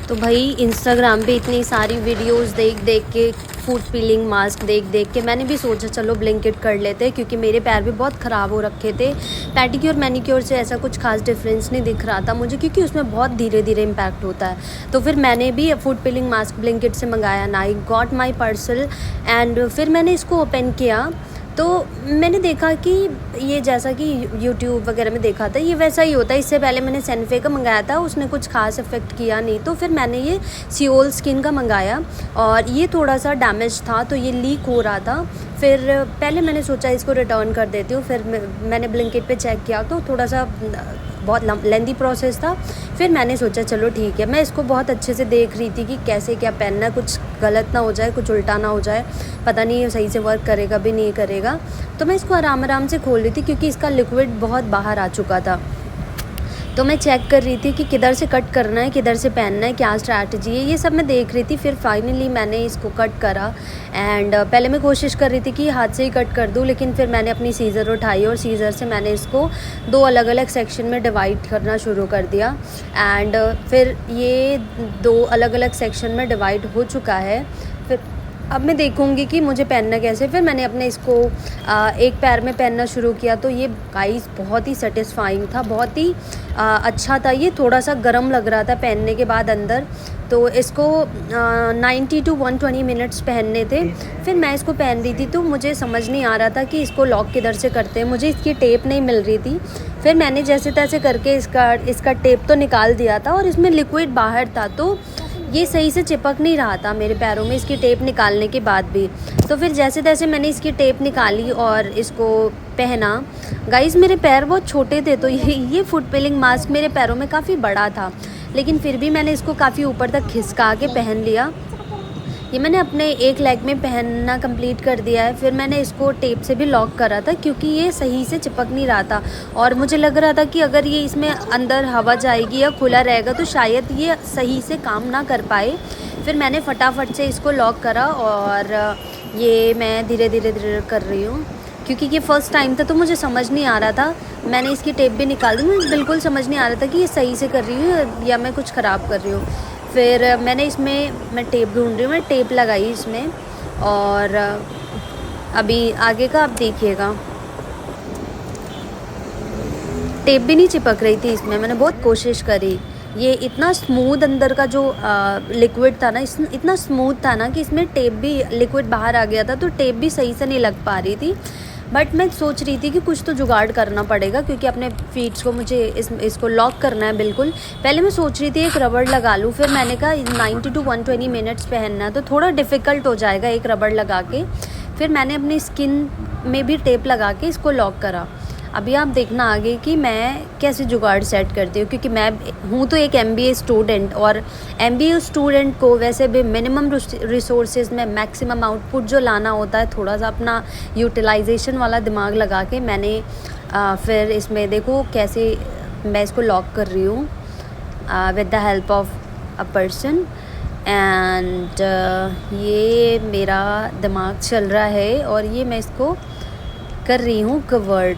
तो भाई इंस्टाग्राम पे इतनी सारी वीडियोस देख देख के, फूड पीलिंग मास्क देख देख के मैंने भी सोचा चलो ब्लिंकिट कर लेते हैं, क्योंकि मेरे पैर भी बहुत ख़राब हो रखे थे। पैडिक्योर मैनिक्योर से ऐसा कुछ खास डिफरेंस नहीं दिख रहा था मुझे, क्योंकि उसमें बहुत धीरे धीरे इम्पैक्ट होता है। तो फिर मैंने भी फूड पीलिंग मास्क ब्लिंकिट से मंगाया ना, I got my parcel and फिर मैंने इसको ओपन किया तो मैंने देखा कि ये जैसा कि यूट्यूब वगैरह में देखा था ये वैसा ही होता है। इससे पहले मैंने सेनफे का मंगाया था, उसने कुछ खास इफ़ेक्ट किया नहीं। तो फिर मैंने ये सियोल स्किन का मंगाया और ये थोड़ा सा डैमेज था, तो ये लीक हो रहा था। फिर पहले मैंने सोचा इसको रिटर्न कर देती हूँ, फिर मैंने ब्लिंकिट पे चेक किया तो थोड़ा सा बहुत लेंदी प्रोसेस था। फिर मैंने सोचा चलो ठीक है, मैं इसको बहुत अच्छे से देख रही थी कि कैसे क्या पहनना, कुछ गलत ना हो जाए, कुछ उल्टा ना हो जाए, पता नहीं सही से वर्क करेगा भी नहीं करेगा। तो मैं इसको आराम आराम से खोल रही थी क्योंकि इसका लिक्विड बहुत बाहर आ चुका था। तो मैं चेक कर रही थी कि किधर से कट करना है, किधर से पहनना है, क्या स्ट्रैटेजी है, ये सब मैं देख रही थी। फिर फाइनली मैंने इसको कट करा एंड पहले मैं कोशिश कर रही थी कि हाथ से ही कट कर दूं, लेकिन फिर मैंने अपनी सीज़र उठाई और सीज़र से मैंने इसको 2 अलग अलग सेक्शन में डिवाइड करना शुरू कर दिया। एंड फिर ये 2 अलग अलग सेक्शन में डिवाइड हो चुका है। फिर अब मैं देखूंगी कि मुझे पहनना कैसे। फिर मैंने अपने इसको एक पैर में पहनना शुरू किया तो ये गाइस बहुत ही सेटिस्फाइंग था, बहुत ही अच्छा था। ये थोड़ा सा गर्म लग रहा था पहनने के बाद अंदर। तो इसको 90 to 120 मिनट्स पहनने थे। फिर मैं इसको पहन रही थी तो मुझे समझ नहीं आ रहा था कि इसको लॉक किधर से करते हैं, मुझे इसकी टेप नहीं मिल रही थी। फिर मैंने जैसे तैसे करके इसका टेप तो निकाल दिया था और इसमें लिक्विड बाहर था, तो ये सही से चिपक नहीं रहा था मेरे पैरों में इसकी टेप निकालने के बाद भी। तो फिर जैसे तैसे मैंने इसकी टेप निकाली और इसको पहना। गाइस मेरे पैर बहुत छोटे थे, तो ये फुट पिलिंग मास्क मेरे पैरों में काफ़ी बड़ा था, लेकिन फिर भी मैंने इसको काफ़ी ऊपर तक खिसका के पहन लिया। ये मैंने अपने एक लेग में पहनना कंप्लीट कर दिया है। फिर मैंने इसको टेप से भी लॉक करा था क्योंकि ये सही से चिपक नहीं रहा था और मुझे लग रहा था कि अगर ये इसमें अंदर हवा जाएगी या खुला रहेगा तो शायद ये सही से काम ना कर पाए। फिर मैंने फटाफट से इसको लॉक करा और ये मैं धीरे धीरे कर रही हूँ क्योंकि ये फ़र्स्ट टाइम था तो मुझे समझ नहीं आ रहा था। मैंने इसकी टेप भी निकाल दी, मुझे बिल्कुल समझ नहीं आ रहा था कि ये सही से कर रही हूँ या मैं कुछ ख़राब कर रही हूँ। फिर मैं टेप ढूंढ रही हूँ, मैं टेप लगाई इसमें और अभी आगे का आप देखिएगा, टेप भी नहीं चिपक रही थी इसमें। मैंने बहुत कोशिश करी, ये इतना स्मूथ अंदर का जो लिक्विड था ना, इतना स्मूथ था ना कि इसमें टेप भी लिक्विड बाहर आ गया था, तो टेप भी सही से नहीं लग पा रही थी। बट मैं सोच रही थी कि कुछ तो जुगाड़ करना पड़ेगा क्योंकि अपने फीट्स को मुझे इसको लॉक करना है बिल्कुल। पहले मैं सोच रही थी एक रबड़ लगा लूँ, फिर मैंने कहा 90 to 120 मिनट्स पहनना है तो थोड़ा डिफ़िकल्ट हो जाएगा एक रबड़ लगा के। फिर मैंने अपनी स्किन में भी टेप लगा के इसको लॉक करा। अभी आप देखना आगे कि मैं कैसे जुगाड़ सेट करती हूँ, क्योंकि मैं हूँ तो एक MBA स्टूडेंट और MBA स्टूडेंट को वैसे भी मिनिमम रिसोर्सेज में मैक्सिमम आउटपुट जो लाना होता है, थोड़ा सा अपना यूटिलाइजेशन वाला दिमाग लगा के मैंने फिर इसमें देखो कैसे मैं इसको लॉक कर रही हूँ with the help of a person. And ये मेरा दिमाग चल रहा है और ये मैं इसको कर रही हूँ कवर्ड।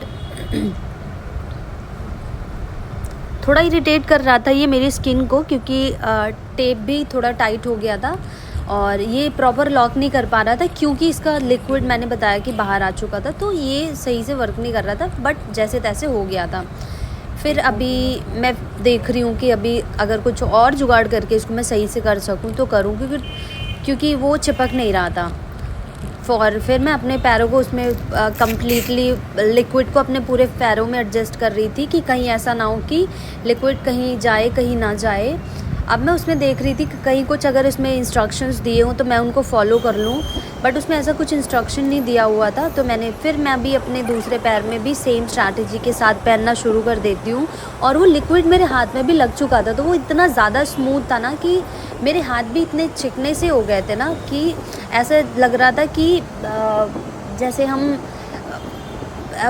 थोड़ा इरिटेट कर रहा था ये मेरी स्किन को क्योंकि टेप भी थोड़ा टाइट हो गया था और ये प्रॉपर लॉक नहीं कर पा रहा था क्योंकि इसका लिक्विड मैंने बताया कि बाहर आ चुका था, तो ये सही से वर्क नहीं कर रहा था, बट जैसे तैसे हो गया था। फिर अभी मैं देख रही हूँ कि अभी अगर कुछ और जुगाड़ करके इसको मैं सही से कर सकूँ तो करूँ, क्योंकि वो चिपक नहीं रहा था। फिर मैं अपने पैरों को उसमें कम्प्लीटली लिक्विड को अपने पूरे पैरों में एडजस्ट कर रही थी कि कहीं ऐसा ना हो कि लिक्विड कहीं जाए कहीं ना जाए। अब मैं उसमें देख रही थी कि कहीं कुछ अगर इसमें इंस्ट्रक्शंस दिए हों तो मैं उनको फॉलो कर लूँ, बट उसमें ऐसा कुछ इंस्ट्रक्शन नहीं दिया हुआ था। तो मैं भी अपने दूसरे पैर में भी सेम स्ट्रैटेजी के साथ पहनना शुरू कर देती हूँ और वो लिक्विड मेरे हाथ में भी लग चुका था, तो वो इतना ज़्यादा स्मूथ था ना कि मेरे हाथ भी इतने चिकने से हो गए थे ना कि ऐसा लग रहा था कि जैसे हम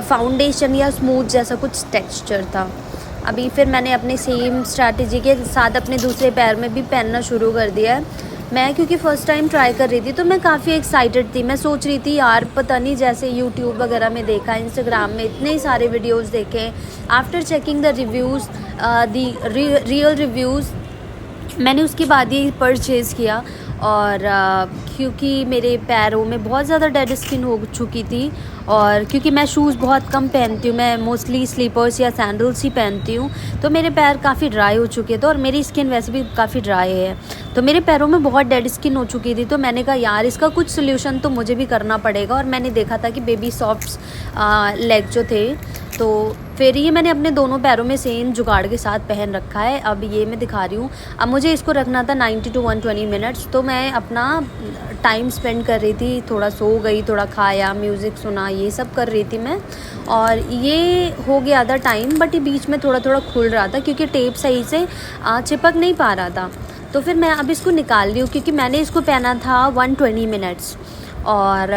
फाउंडेशन या स्मूथ जैसा कुछ टेक्सचर था। अभी फिर मैंने अपने सेम स्ट्रैटेजी के साथ अपने दूसरे पैर में भी पहनना शुरू कर दिया है। मैं क्योंकि फ़र्स्ट टाइम ट्राई कर रही थी तो मैं काफ़ी एक्साइटेड थी। मैं सोच रही थी यार पता नहीं, जैसे यूट्यूब वगैरह में देखा, इंस्टाग्राम में इतने सारे वीडियोस देखे, after checking the reviews the real reviews मैंने उसके बाद ये परचेज़ किया। और क्योंकि मेरे पैरों में बहुत ज़्यादा डेड स्किन हो चुकी थी, और क्योंकि मैं शूज़ बहुत कम पहनती हूँ, मैं मोस्टली स्लीपर्स या सैंडल्स ही पहनती हूँ, तो मेरे पैर काफ़ी ड्राई हो चुके थे और मेरी स्किन वैसे भी काफ़ी ड्राई है, तो मेरे पैरों में बहुत डेड स्किन हो चुकी थी। तो मैंने कहा यार इसका कुछ सोल्यूशन तो मुझे भी करना पड़ेगा, और मैंने देखा था कि बेबी सॉफ्ट्स लेग जो थे, तो फिर ये मैंने अपने दोनों पैरों में सेम जुगाड़ के साथ पहन रखा है। अब ये मैं दिखा रही हूँ। अब मुझे इसको रखना था 90 to 120 मिनट्स, तो मैं अपना टाइम स्पेंड कर रही थी, थोड़ा सो गई, थोड़ा खाया, म्यूज़िक सुना, ये सब कर रही थी मैं। और ये हो गया था टाइम, बट ये बीच में थोड़ा थोड़ा खुल रहा था क्योंकि टेप सही से चिपक नहीं पा रहा था। तो फिर मैं अब इसको निकाल रही हूँ क्योंकि मैंने इसको पहना था 120 मिनट्स, और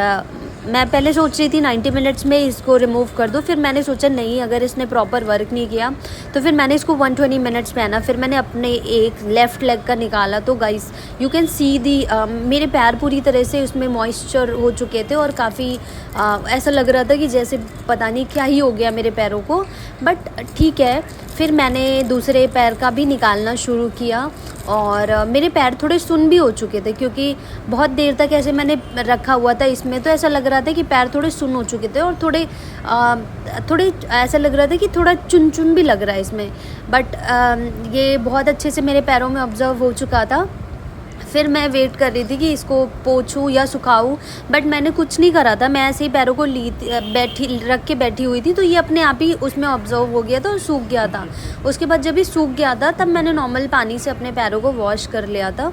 मैं पहले सोच रही थी 90 मिनट्स में इसको रिमूव कर दूँ। फिर मैंने सोचा नहीं, अगर इसने प्रॉपर वर्क नहीं किया, तो फिर मैंने इसको 120 मिनट्स पहना। फिर मैंने अपने एक लेफ़्ट लेग का निकाला, तो गाइस यू कैन सी दी मेरे पैर पूरी तरह से उसमें मॉइस्चर हो चुके थे, और काफ़ी ऐसा लग रहा था कि जैसे पता नहीं क्या ही हो गया मेरे पैरों को, बट ठीक है। फिर मैंने दूसरे पैर का भी निकालना शुरू किया, और मेरे पैर थोड़े सुन्न भी हो चुके थे क्योंकि बहुत देर तक ऐसे मैंने रखा हुआ था इसमें, तो ऐसा लग रहा था कि पैर थोड़े सुन्न हो चुके थे, और थोड़े ऐसा लग रहा था कि थोड़ा चुन चुन भी लग रहा है इसमें, बट ये बहुत अच्छे से मेरे पैरों में ऑब्ज़र्व हो चुका था। फिर मैं वेट कर रही थी कि इसको पोंछूँ या सुखाऊँ, बट मैंने कुछ नहीं करा था, मैं ऐसे ही पैरों को रख के बैठी हुई थी, तो ये अपने आप ही उसमें ऑब्ज़र्व हो गया था और सूख गया था। उसके बाद जब ये सूख गया था तब मैंने नॉर्मल पानी से अपने पैरों को वॉश कर लिया था।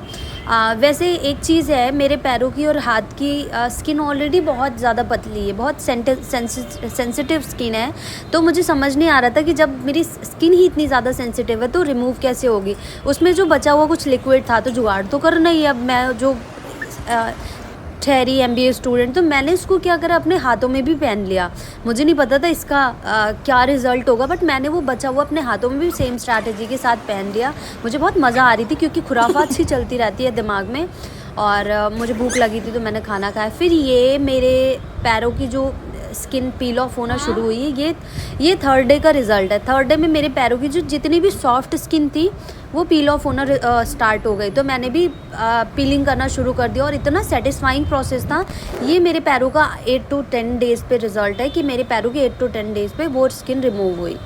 वैसे एक चीज़ है, मेरे पैरों की और हाथ की स्किन ऑलरेडी बहुत ज़्यादा पतली है, बहुत सेंसिटिव स्किन है, तो मुझे समझ नहीं आ रहा था कि जब मेरी स्किन ही इतनी ज़्यादा सेंसिटिव है तो रिमूव कैसे होगी। उसमें जो बचा हुआ कुछ लिक्विड था, तो जुगाड़ तो करना ही है। अब मैं जो ठहरी MBA स्टूडेंट, तो मैंने इसको क्या करा, अपने हाथों में भी पहन लिया। मुझे नहीं पता था इसका क्या रिज़ल्ट होगा, बट मैंने वो बचा हुआ अपने हाथों में भी सेम स्ट्रैटेजी के साथ पहन लिया। मुझे बहुत मज़ा आ रही थी क्योंकि खुराफात सी चलती रहती है दिमाग में, और मुझे भूख लगी थी तो मैंने खाना खाया। फिर ये मेरे पैरों की जो स्किन पील ऑफ होना शुरू हुई है, ये थर्ड डे का रिज़ल्ट है। थर्ड डे में मेरे पैरों की जो जितनी भी सॉफ्ट स्किन थी वो पील ऑफ होना स्टार्ट हो गई, तो मैंने भी पीलिंग करना शुरू कर दिया, और इतना सेटिस्फाइंग प्रोसेस था। ये मेरे पैरों का 8 to 10 डेज़ पे रिज़ल्ट है कि मेरे पैरों के 8 to 10 डेज़ पे वो स्किन रिमूव हुई।